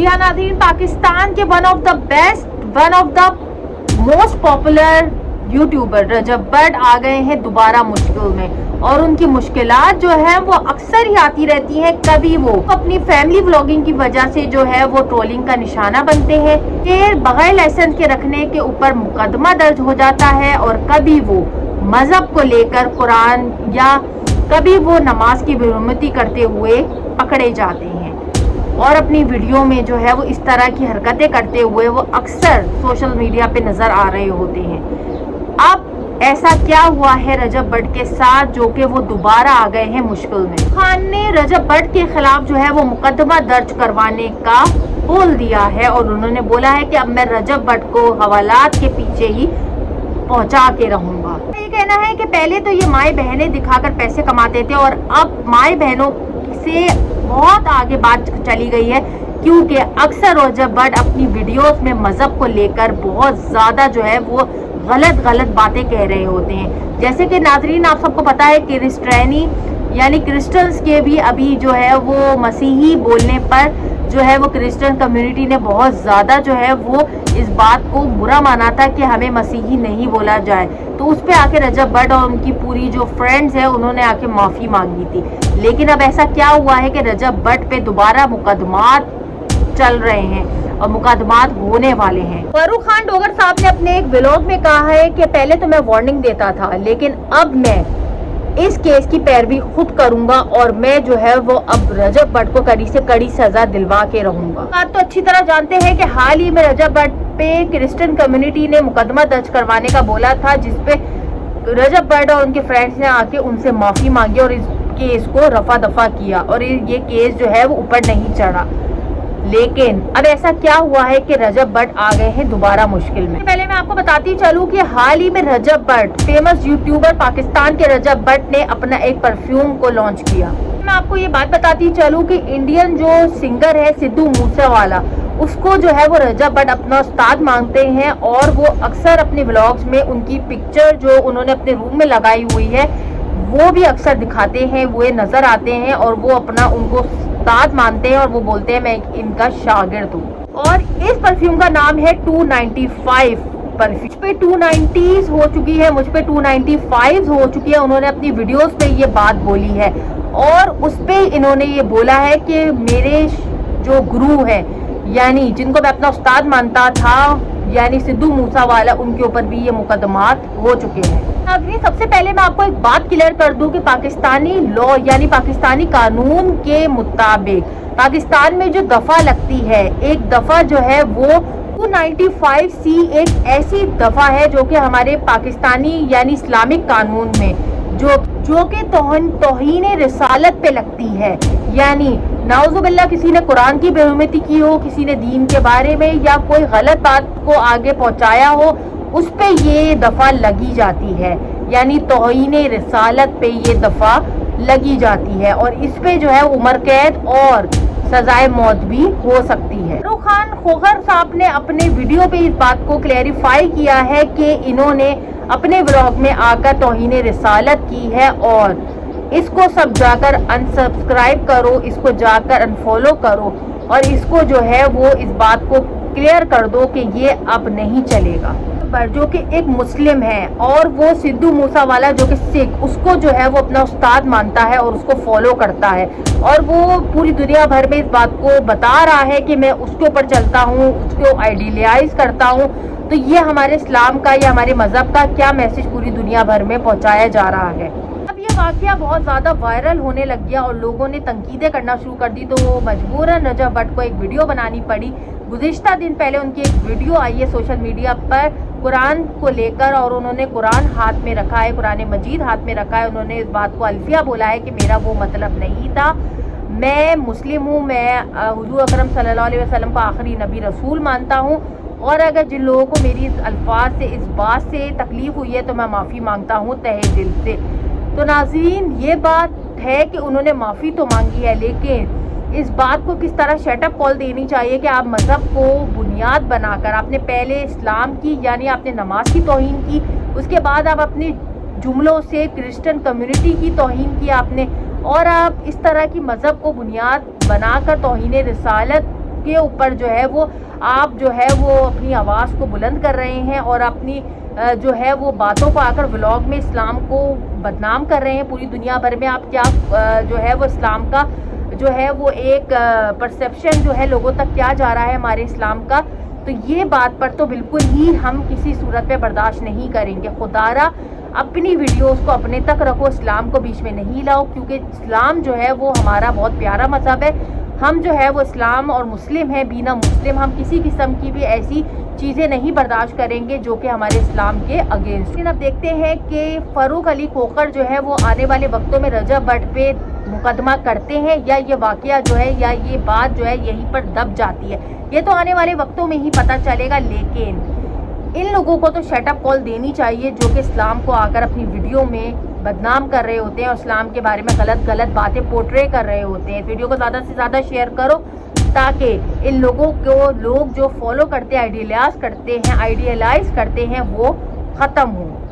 जी हाँ नाज़रीन, पाकिस्तान के one of the most popular YouTuber Rajab Butt आ गए हैं दोबारा मुश्किल में। और उनकी मुश्किलात जो है वो अक्सर ही आती रहती हैं। कभी वो अपनी फैमिली व्लॉगिंग की वजह से जो है वो ट्रोलिंग का निशाना बनते हैं, फिर बगैर लाइसेंस के रखने के ऊपर मुकदमा दर्ज हो जाता है, और कभी वो मजहब को लेकर कुरान या कभी वो नमाज की बेरुमती करते हुए पकड़े जाते हैं। और अपनी वीडियो में जो है वो इस तरह की हरकतें करते हुए वो अक्सर सोशल मीडिया पे नजर आ रहे होते हैं। अब ऐसा क्या हुआ है रजब बट के साथ जो कि वो दोबारा आ गए हैं मुश्किल में। खान ने रजब बट के खिलाफ जो है वो मुकदमा दर्ज करवाने का बोल दिया है, और उन्होंने बोला है कि अब मैं रजब बट को हवालात के पीछे ही पहुंचा के रहूंगा। ये कहना है कि पहले तो ये माए बहनें दिखाकर पैसे कमाते थे, और अब माए बहनों से बहुत आगे बात चली गई है, क्योंकि अक्सर रजब बट अपनी वीडियोस में मजहब को लेकर बहुत ज्यादा जो है वो गलत बातें कह रहे होते हैं। जैसे कि नाजरीन आप सबको पता है कि क्रिस्टियनी यानी क्रिश्चियंस के भी अभी जो है वो मसीही बोलने पर जो है वो क्रिश्चियन कम्युनिटी ने बहुत ज़्यादा जो है वो इस बात को बुरा माना था कि हमें मसीही नहीं बोला जाए। तो उस पे आके रजब बट और उनकी पूरी जो फ्रेंड्स है उन्होंने आके माफ़ी मांगी थी। लेकिन अब ऐसा क्या हुआ है कि रजब बट पे दोबारा मुकदमात चल रहे हैं और मुकदमात होने वाले हैं। फारूक खान डोगर साहब ने अपने एक व्लॉग में कहा है कि पहले तो मैं वार्निंग देता था, लेकिन अब मैं इस केस की पैरवी खुद करूंगा, और मैं जो है वो अब रजब बट को कड़ी से कड़ी सजा दिलवा के रहूंगा। आप तो अच्छी तरह जानते हैं कि हाल ही में रजब बट पे क्रिश्चियन कम्युनिटी ने मुकदमा दर्ज करवाने का बोला था, जिसपे रजब बट और उनके फ्रेंड्स ने आके उनसे माफी मांगी और इस केस को रफा दफा किया, और ये केस जो है वो ऊपर नहीं चढ़ा। लेकिन अब ऐसा क्या हुआ है कि रजब बट आ गए हैं दोबारा मुश्किल में। पहले मैं आपको बताती चलूं कि हाल ही में रजब बट फेमस यूट्यूबर पाकिस्तान के रजब बट ने अपना एक परफ्यूम को लॉन्च किया। मैं आपको ये बात बताती चलूं कि इंडियन जो सिंगर है सिद्धू मूसेवाला, उसको जो है वो रजब बट अपना उस्ताद मांगते हैं, और वो अक्सर अपने व्लॉग्स में उनकी पिक्चर जो उन्होंने अपने रूम में लगाई हुई है वो भी अक्सर दिखाते हैं, वो नजर आते हैं, और वो अपना उनको उस्ताद मानते हैं, और वो बोलते हैं मैं इनका शागिर्द हूँ। और इस परफ्यूम का नाम है 295 परफ्यूम। पे 290s हो चुकी है, मुझ पे 295 हो चुकी है। उन्होंने अपनी वीडियोस में ये बात बोली है, और उस पे इन्होंने ये बोला है कि मेरे जो गुरु है यानी जिनको मैं अपना उस्ताद मानता था यानी सिद्धू मूसेवाला, उनके ऊपर भी ये मुकदमात हो चुके हैं। सबसे पहले मैं आपको एक बात क्लियर कर दूं कि पाकिस्तानी लॉ यानी पाकिस्तानी कानून के मुताबिक पाकिस्तान में जो दफा लगती है, एक दफा जो है वो 295C एक ऐसी दफा है जो कि हमारे पाकिस्तानी यानी इस्लामिक कानून में जो कि तौहीन रिसालत पे लगती है। यानी नाउजुबिल्लाह किसी ने कुरान की बेहुरमती की हो, किसी ने दीन के बारे में या कोई गलत बात को आगे पहुंचाया हो, उस पे ये दफा लगी जाती है, यानी तौहीन रिसालत पे ये दफा लगी जाती है, और इस पे जो है उम्र कैद और सजाए मौत भी हो सकती है। फारूक खान खोखर साहब ने अपने वीडियो पे इस बात को क्लैरिफाई किया है कि इन्होंने अपने व्लॉग में आकर तौहीन रिसालत की है, और इसको सब जाकर अनसब्सक्राइब करो, इसको जाकर अनफॉलो करो, और इसको जो है वो इस बात को क्लियर कर दो कि ये अब नहीं चलेगा। पर जो कि एक मुस्लिम है और वो सिद्धू मूसेवाला जो कि सिख, उसको जो है वो अपना उस्ताद मानता है और उसको फॉलो करता है, और वो पूरी दुनिया भर में इस बात को बता रहा है कि मैं उसके ऊपर चलता हूँ, उसको आइडियलाइज करता हूँ। तो ये हमारे इस्लाम का या हमारे मजहब का क्या मैसेज पूरी दुनिया भर में पहुँचाया जा रहा है। अब ये वाकया बहुत ज़्यादा वायरल होने लग गया और लोगों ने तंकीदें करना शुरू कर दी, तो मजबूरन रजब बट को एक वीडियो बनानी पड़ी। गुज़िश्ता दिन पहले उनकी एक वीडियो आई है सोशल मीडिया पर कुरान को लेकर, और उन्होंने कुरान हाथ में रखा है, कुरान मजीद हाथ में रखा है। उन्होंने इस बात को अल्फिया बोला है कि मेरा वो मतलब नहीं था, मैं मुस्लिम हूँ, मैं हुजूर अकरम सल्लल्लाहु अलैहि वसल्लम को आखिरी नबी रसूल मानता हूँ, और अगर जिन लोगों को मेरी इस अल्फाज से इस बात से तकलीफ हुई है तो मैं माफ़ी मांगता हूँ तहे दिल से। तो नाज़रीन ये बात है कि उन्होंने माफ़ी तो मांगी है, लेकिन इस बात को किस तरह शटअप कॉल देनी चाहिए कि आप मज़हब को बुनियाद बनाकर आपने पहले इस्लाम की यानी आपने नमाज की तौहीन की, उसके बाद आप अपने जुमलों से क्रिश्चियन कम्युनिटी की तौहीन की आपने, और आप इस तरह की मज़हब को बुनियाद बनाकर तौहीन रिसालत کے اوپر جو ہے وہ آپ جو ہے وہ اپنی آواز کو بلند کر رہے ہیں اور اپنی جو ہے وہ باتوں کو آ کر ولاگ میں اسلام کو بدنام کر رہے ہیں پوری دنیا بھر میں. آپ کیا جو ہے وہ اسلام کا جو ہے وہ ایک پرسیپشن جو ہے لوگوں تک کیا جا رہا ہے ہمارے اسلام کا, تو یہ بات پر تو بالکل ہی ہم کسی صورت پہ برداشت نہیں کریں گے. خدارا اپنی ویڈیوز کو اپنے تک رکھو, اسلام کو بیچ میں نہیں لاؤ, کیونکہ اسلام جو ہے وہ ہمارا بہت پیارا مذہب ہے. ہم جو ہے وہ اسلام اور مسلم ہیں, بینا مسلم ہم کسی قسم کی بھی ایسی چیزیں نہیں برداشت کریں گے جو کہ ہمارے اسلام کے اگینسٹ. لیکن اب دیکھتے ہیں کہ فاروق علی کھوکھر جو ہے وہ آنے والے وقتوں میں رجب بٹ پہ مقدمہ کرتے ہیں یا یہ واقعہ جو ہے یا یہ بات جو ہے یہیں پر دب جاتی ہے, یہ تو آنے والے وقتوں میں ہی پتہ چلے گا. لیکن ان لوگوں کو تو شٹ اپ کال دینی چاہیے جو کہ اسلام کو آ کر اپنی ویڈیو میں بدنام کر رہے ہوتے ہیں اور اسلام کے بارے میں غلط باتیں پورٹرے کر رہے ہوتے ہیں. ویڈیو کو زیادہ سے زیادہ شیئر کرو تاکہ ان لوگوں کو لوگ جو فالو کرتے ہیں, آئیڈیلائز کرتے ہیں وہ ختم ہوں.